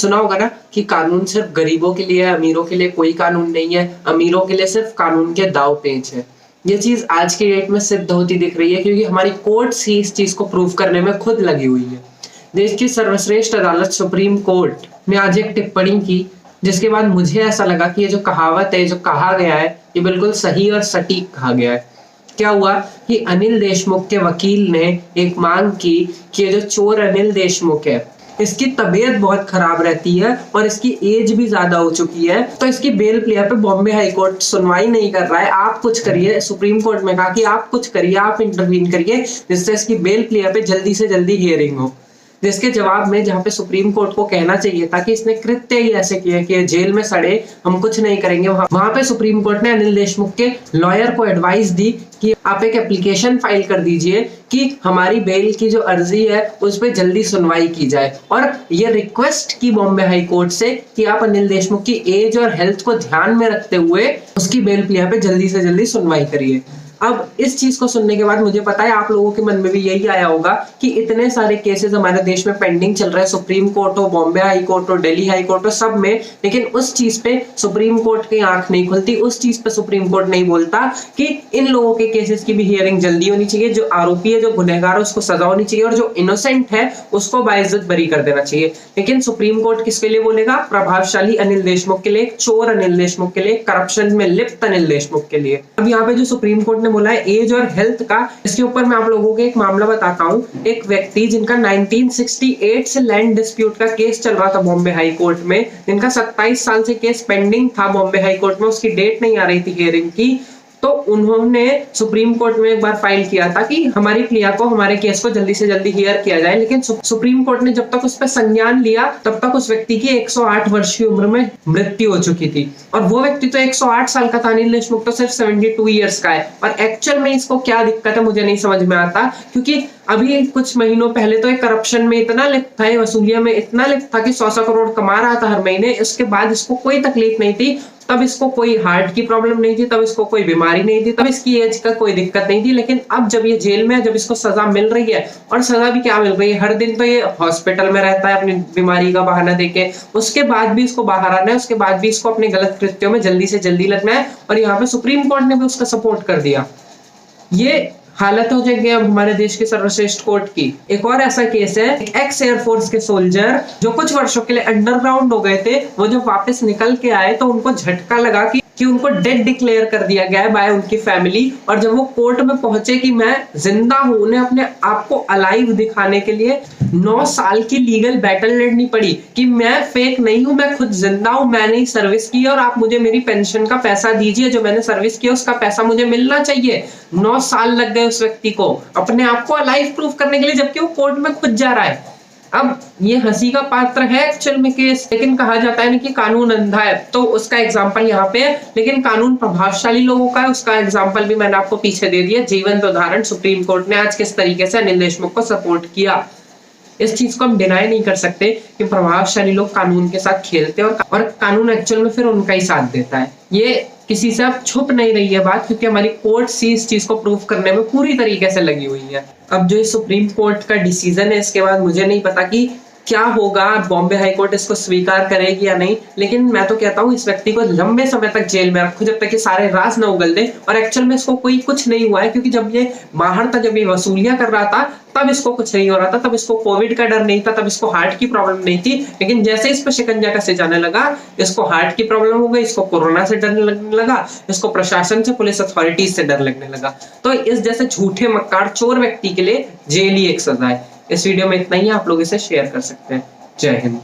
सुना होगा ना कि कानून सिर्फ गरीबों के लिए है, अमीरों के लिए कोई कानून नहीं है, अमीरों के लिए सिर्फ कानून के दाव पेच है। ये चीज आज की डेट में सिद्ध होती दिख रही है क्योंकि हमारी कोर्ट्स ही इस चीज को प्रूव करने में खुद लगी हुई है। देश की सर्वश्रेष्ठ अदालत सुप्रीम कोर्ट ने आज एक टिप्पणी की जिसके बाद मुझे ऐसा लगा कि ये जो कहावत है, जो कहा गया है, ये बिल्कुल सही और सटीक कहा गया है। क्या हुआ कि अनिल देशमुख के वकील ने एक मांग की कि ये जो चोर अनिल देशमुख है, इसकी तबीयत बहुत खराब रहती है और इसकी एज भी ज्यादा हो चुकी है, तो इसकी बेल प्लेयर पे बॉम्बे हाई कोर्ट सुनवाई नहीं कर रहा है, आप कुछ करिए। सुप्रीम कोर्ट में कहा कि आप कुछ करिए, आप इंटरवीन करिए जिससे इसकी बेल प्लेयर पे जल्दी से जल्दी हियरिंग हो। जिसके जवाब में जहां पे सुप्रीम कोर्ट को कहना चाहिए था कि इसने कृत्य ही ऐसे किए कि जेल में सड़े, हम कुछ नहीं करेंगे, वहां पे सुप्रीम कोर्ट ने अनिल देशमुख के लॉयर को एडवाइस दी कि आप एक एप्लीकेशन फाइल कर दीजिए कि हमारी बेल की जो अर्जी है उस पर जल्दी सुनवाई की जाए, और ये रिक्वेस्ट की बॉम्बे हाई कोर्ट से कि आप अनिल देशमुख की एज और हेल्थ को ध्यान में रखते हुए उसकी बेल प्लेयर पे जल्दी से जल्दी सुनवाई करिए। अब इस चीज को सुनने के बाद मुझे पता है आप लोगों के मन में भी यही आया होगा कि इतने सारे केसेस हमारे देश में पेंडिंग चल रहे हैं, सुप्रीम कोर्ट हो, बॉम्बे हाई कोर्ट हो, दिल्ली हाई कोर्ट हो, सब में, लेकिन उस चीज पे सुप्रीम कोर्ट की आंख नहीं खुलती, उस चीज पे सुप्रीम कोर्ट नहीं बोलता कि इन लोगों के केसेस की भी हियरिंग जल्दी होनी चाहिए, जो आरोपी है, जो गुनहगार है, उसको सजा होनी चाहिए और जो इनोसेंट है उसको बाइज्जत बरी कर देना चाहिए। लेकिन सुप्रीम कोर्ट किसके लिए बोलेगा? प्रभावशाली अनिल देशमुख के लिए, चोर अनिल देशमुख के लिए, करप्शन में लिप्त अनिल देशमुख के लिए। अब यहाँ पे जो सुप्रीम कोर्ट ने बोला है एज और हेल्थ का, इसके ऊपर मैं आप लोगों को एक मामला बताता हूँ। एक व्यक्ति जिनका 1968 से लैंड डिस्प्यूट का केस चल रहा था बॉम्बे हाई कोर्ट में, जिनका 27 साल से केस पेंडिंग था बॉम्बे हाई कोर्ट में, उसकी डेट नहीं आ रही थी हियरिंग की, तो उन्होंने सुप्रीम कोर्ट में एक बार फाइल किया था कि हमारी प्लिया को, हमारे केस को जल्दी से जल्दी हियर किया जाए। लेकिन सुप्रीम कोर्ट ने जब तक उस पर संज्ञान लिया तब तक उस व्यक्ति की 108 वर्ष की उम्र में मृत्यु हो चुकी थी, और वो व्यक्ति तो 108 साल का था, अनिल देशमुख तो सिर्फ 72 ईयर्स का है। और एक्चुअल में इसको क्या दिक्कत है मुझे नहीं समझ में आता, क्योंकि अभी कुछ महीनों पहले तो एक करप्शन में इतना लिप्त था, वसूलिया में इतना लिप्त था कि 100 करोड़ कमा रहा था हर महीने। उसके बाद इसको कोई तकलीफ नहीं थी, तब इसको कोई हार्ट की प्रॉब्लम नहीं थी, तब इसको कोई बीमारी नहीं थी, तब इसकी एज का कोई दिक्कत नहीं थी। लेकिन अब जब ये जेल में है, जब इसको सजा मिल रही है, और सजा भी क्या मिल रही है, हर दिन तो ये हॉस्पिटल में रहता है अपनी बीमारी का बहाना देके, उसके बाद भी इसको बाहर आना है, उसके बाद भी इसको अपने गलत कृत्यों में जल्दी से जल्दी लगना है, और यहाँ पे सुप्रीम कोर्ट ने भी उसका सपोर्ट कर दिया। ये हालत हो जाएगी अब हमारे देश की सर्वश्रेष्ठ कोर्ट की। एक और ऐसा केस है, एक्स एयरफोर्स के सोल्जर जो कुछ वर्षों के लिए अंडरग्राउंड हो गए थे, वो जब वापस निकल के आए तो उनको झटका लगा कि उनको डेड डिक्लेयर कर दिया गया है बाय उनकी फैमिली। और जब वो कोर्ट में पहुंचे कि मैं जिंदा हूं, उन्हें अपने आप को अलाइव दिखाने के लिए 9 साल की लीगल बैटल लड़नी पड़ी कि मैं फेक नहीं हूं, मैं खुद जिंदा हूं, मैंने ही सर्विस की और आप मुझे मेरी पेंशन का पैसा दीजिए, जो मैंने सर्विस किया उसका पैसा मुझे मिलना चाहिए। 9 साल लग गए उस व्यक्ति को अपने आप को अलाइव प्रूफ करने के लिए, जबकि वो कोर्ट में खुद जा रहा है। अब ये हंसी का पात्र है एक्चुअल में केस, लेकिन कहा जाता है ना कि कानून अंधा है, तो उसका एग्जांपल यहाँ पे है। लेकिन कानून प्रभावशाली लोगों का है, उसका एग्जांपल भी मैंने आपको पीछे दे दिया, जीवंत उदाहरण। सुप्रीम कोर्ट ने आज किस तरीके से अनिल देशमुख को सपोर्ट किया, इस चीज को हम डिनाई नहीं कर सकते कि प्रभावशाली लोग कानून के साथ खेलते हैं और कानून एक्चुअल में फिर उनका ही साथ देता है। ये किसी से अब छुप नहीं रही है बात, क्योंकि हमारी कोर्ट सी इस चीज को प्रूव करने में पूरी तरीके से लगी हुई है। अब जो सुप्रीम कोर्ट का डिसीजन है, इसके बाद मुझे नहीं पता कि क्या होगा, बॉम्बे हाई कोर्ट इसको स्वीकार करेगी या नहीं, लेकिन मैं तो कहता हूँ इस व्यक्ति को लंबे समय तक जेल में रखो, जब तक कि सारे राज न उगल दे। और एक्चुअल में इसको कोई कुछ नहीं हुआ है, क्योंकि जब ये बाहर था, जब ये वसूलियां कर रहा था, तब इसको कुछ नहीं हो रहा था, तब इसको कोविड का डर नहीं था, तब इसको हार्ट की प्रॉब्लम नहीं थी। लेकिन जैसे इस पर शिकंजा कसे जाने लगा, इसको हार्ट की प्रॉब्लम हो गई, इसको कोरोना से डर लगने लगा, इसको प्रशासन से, पुलिस अथॉरिटीज से डर लगने लगा। तो इस जैसे झूठे मक्कार चोर व्यक्ति के लिए जेल ही एक सजा है। इस वीडियो में इतना ही, आप लोग इसे शेयर कर सकते हैं। जय हिंद।